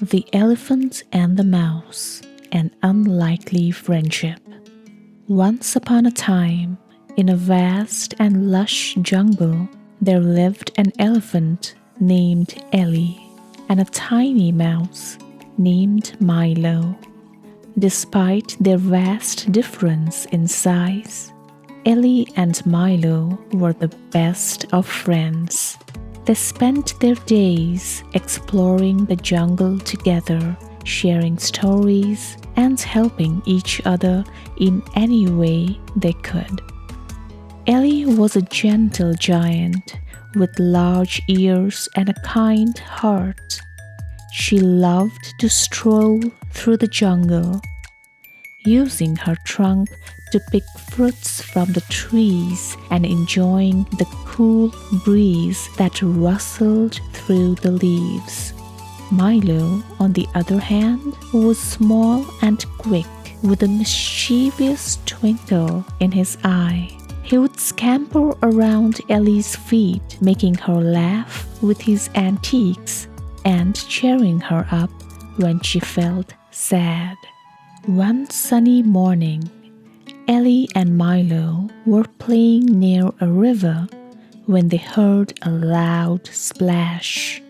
The Elephant and the Mouse, an Unlikely Friendship. Once upon a time, in a vast and lush jungle, there lived an elephant named Ellie and a tiny mouse named Milo. Despite their vast difference in size, Ellie and Milo were the best of friends. They spent their days exploring the jungle together, sharing stories and helping each other in any way they could. Ellie was a gentle giant with large ears and a kind heart. She loved to stroll through the jungle, using her trunk to pick fruits from the trees and enjoying the cool breeze that rustled through the leaves. Milo, on the other hand, was small and quick, with a mischievous twinkle in his eye. He would scamper around Ellie's feet, making her laugh with his antics and cheering her up when she felt sad. One sunny morning, Ellie and Milo were playing near a river when they heard a loud splash.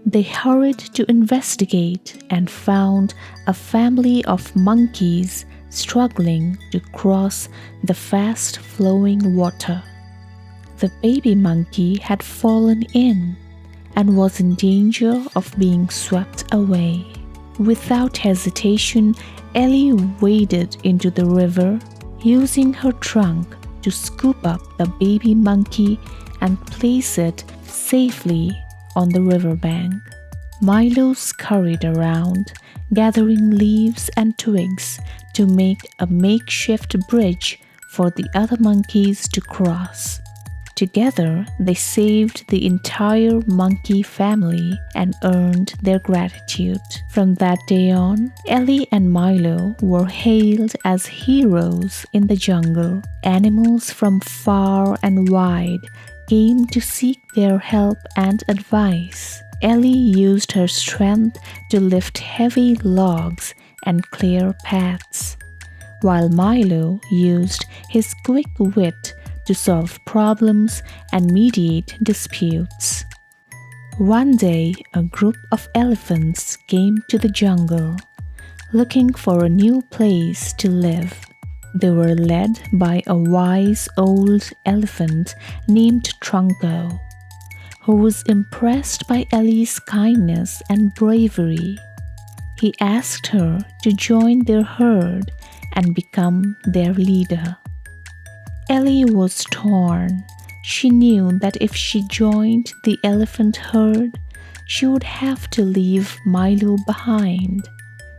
They hurried to investigate and found a family of monkeys struggling to cross the fast-flowing water. The baby monkey had fallen in and was in danger of being swept away. Without hesitation, Ellie waded into the river, using her trunk to scoop up the baby monkey and place it safely on the riverbank. Milo scurried around, gathering leaves and twigs to make a makeshift bridge for the other monkeys to cross. Together, they saved the entire monkey family and earned their gratitude. From that day on, Ellie and Milo were hailed as heroes in the jungle. Animals from far and wide came to seek their help and advice. Ellie used her strength to lift heavy logs and clear paths, while Milo used his quick wit to solve problems and mediate disputes. One day, a group of elephants came to the jungle, looking for a new place to live. They were led by a wise old elephant named Trunko, who was impressed by Ellie's kindness and bravery. He asked her to join their herd and become their leader. Ellie was torn. She knew that if she joined the elephant herd, she would have to leave Milo behind.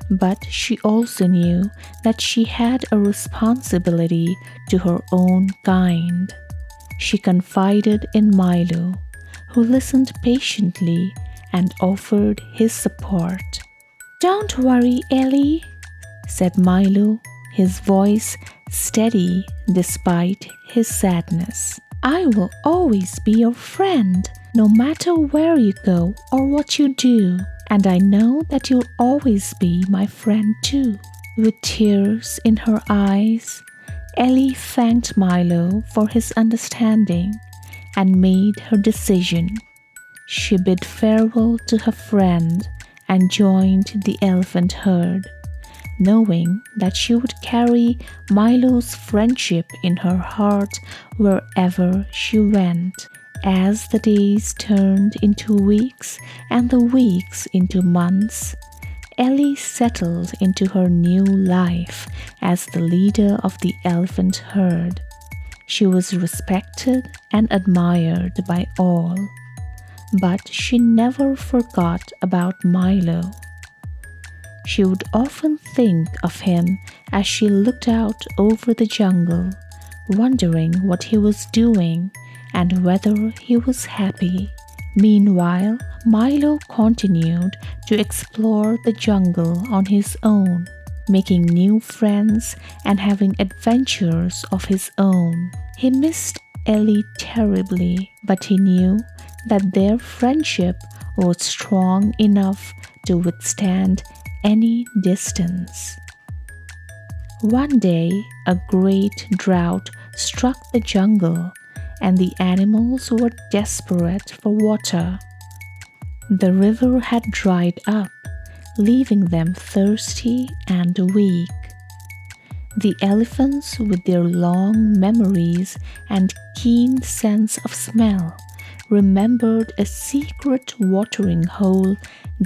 But she also knew that she had a responsibility to her own kind. She confided in Milo, who listened patiently and offered his support. "Don't worry, Ellie," said Milo, his voice steady despite his sadness. "I will always be your friend, no matter where you go or what you do. And I know that you'll always be my friend too." With tears in her eyes, Ellie thanked Milo for his understanding and made her decision. She bid farewell to her friend and joined the elephant herd, knowing that she would carry Milo's friendship in her heart wherever she went. As the days turned into weeks and the weeks into months, Ellie settled into her new life as the leader of the elephant herd. She was respected and admired by all, but she never forgot about Milo. She would often think of him as she looked out over the jungle, wondering what he was doing and whether he was happy. Meanwhile, Milo continued to explore the jungle on his own, making new friends and having adventures of his own. He missed Ellie terribly, but he knew that their friendship was strong enough to withstand any distance. One day, a great drought struck the jungle, and the animals were desperate for water. The river had dried up, leaving them thirsty and weak. The elephants, with their long memories and keen sense of smell, remembered a secret watering hole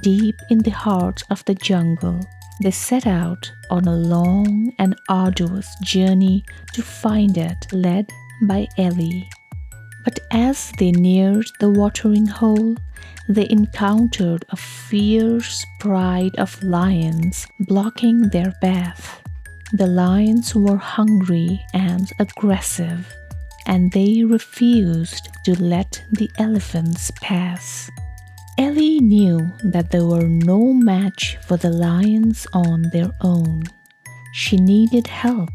deep in the heart of the jungle. They set out on a long and arduous journey to find it, led by Ellie. But as they neared the watering hole, they encountered a fierce pride of lions blocking their path. The lions were hungry and aggressive, and they refused to let the elephants pass. Ellie knew that they were no match for the lions on their own. She needed help,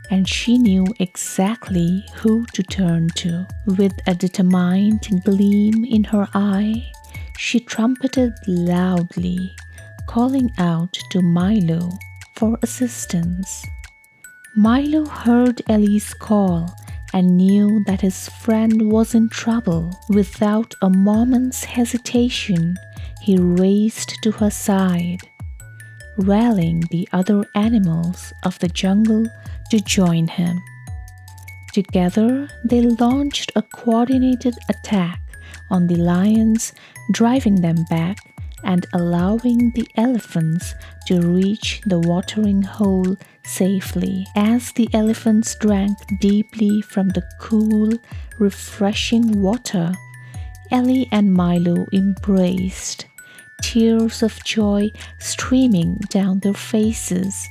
and she knew exactly who to turn to. With a determined gleam in her eye, she trumpeted loudly, calling out to Milo for assistance. Milo heard Ellie's call and knew that his friend was in trouble. Without a moment's hesitation, he raced to her side, rallying the other animals of the jungle to join him. Together, they launched a coordinated attack on the lions, driving them back and allowing the elephants to reach the watering hole safely. As the elephants drank deeply from the cool, refreshing water, Ellie and Milo embraced, tears of joy streaming down their faces.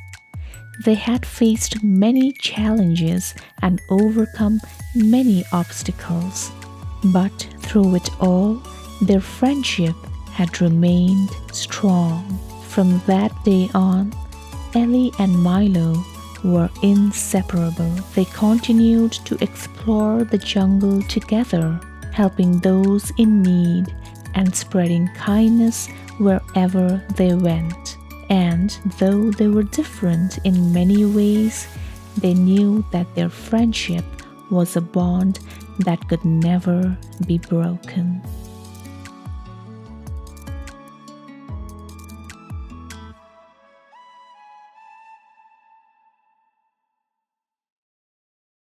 They had faced many challenges and overcome many obstacles, but through it all, their friendship had remained strong. From that day on, Ellie and Milo were inseparable. They continued to explore the jungle together, helping those in need and spreading kindness wherever they went. And though they were different in many ways, they knew that their friendship was a bond that could never be broken.